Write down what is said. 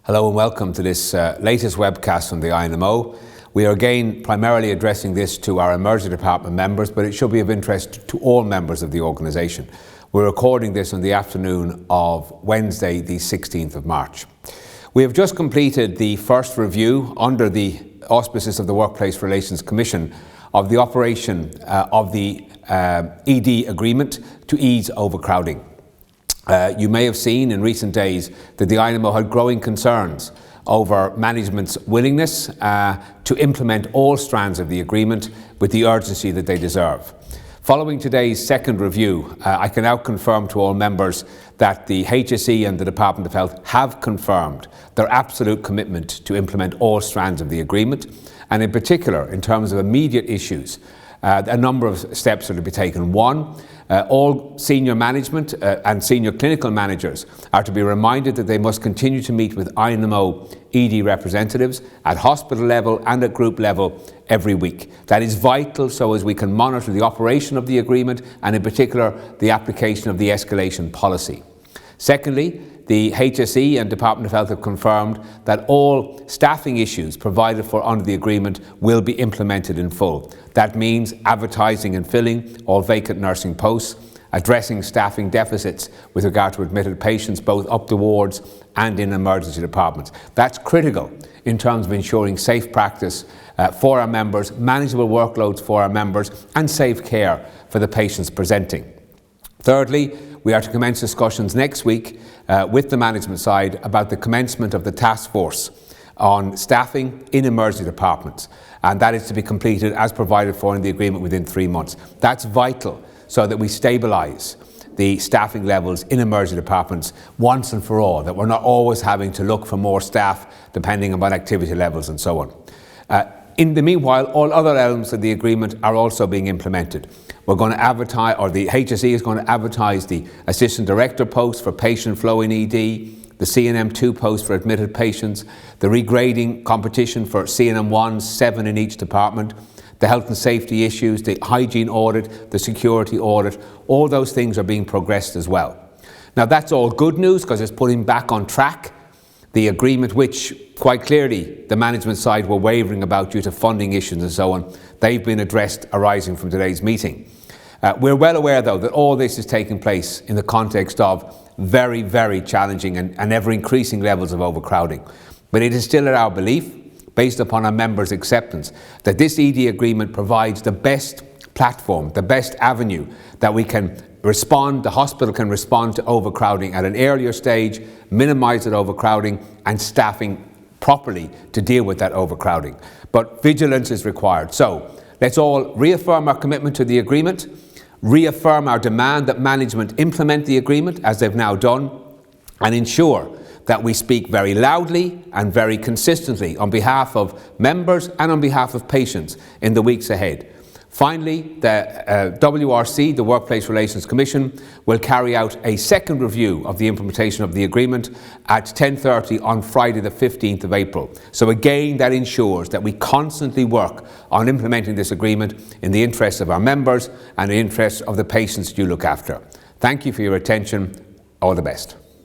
Hello and welcome to this latest webcast from the INMO. We are again primarily addressing this to our Emergency Department members, but it should be of interest to all members of the organisation. We're recording this on the afternoon of Wednesday, the 16th of March. We have just completed the first review under the auspices of the Work Place Relations Commission of the operation of the ED agreement to ease overcrowding. You may have seen in recent days that the INMO had growing concerns over management's willingness to implement all strands of the agreement with the urgency that they deserve. Following today's second review, I can now confirm to all members that the HSE and the Department of Health have confirmed their absolute commitment to implement all strands of the agreement, and in particular, in terms of immediate issues, a number of steps are to be taken. One, all senior management and senior clinical managers are to be reminded that they must continue to meet with iINMO ED representatives at hospital level and at group level every week. That is vital so as we can monitor the operation of the agreement and in particular the application of the escalation policy. Secondly, the HSE and Department of Health have confirmed that all staffing issues provided for under the agreement will be implemented in full. That means advertising and filling all vacant nursing posts, addressing staffing deficits with regard to admitted patients both up the wards and in emergency departments. That's critical in terms of ensuring safe practice for our members, manageable workloads for our members and safe care for the patients presenting. Thirdly, we are to commence discussions next week with the management side about the commencement of the task force on staffing in emergency departments, and that is to be completed as provided for in the agreement within 3 months. That's vital so that we stabilise the staffing levels in emergency departments once and for all, that we're not always having to look for more staff depending on activity levels and so on. In the meanwhile, all other elements of the agreement are also being implemented. We're going to advertise, or the HSE is going to advertise the Assistant Director post for patient flow in ED, the CNM2 post for admitted patients, the regrading competition for CNM1, 7 in each department, the health and safety issues, the hygiene audit, the security audit, all those things are being progressed as well. Now that's all good news because it's putting back on track the agreement which quite clearly the management side were wavering about due to funding issues and so on. They've been addressed arising from today's meeting. We're well aware though that all this is taking place in the context of very, very challenging and ever increasing levels of overcrowding. But it is still our belief, based upon our members' acceptance, that this ED agreement provides the best platform, the best avenue that we can respond, the hospital can respond to overcrowding at an earlier stage, minimise that overcrowding and staffing properly to deal with that overcrowding. But vigilance is required. So let's all reaffirm our commitment to the agreement, reaffirm our demand that management implement the agreement as they've now done, and ensure that we speak very loudly and very consistently on behalf of members and on behalf of patients in the weeks ahead. Finally, the WRC, the Workplace Relations Commission, will carry out a second review of the implementation of the agreement at 10:30 on Friday the 15th of April. So again, that ensures that we constantly work on implementing this agreement in the interests of our members and the interests of the patients you look after. Thank you for your attention. All the best.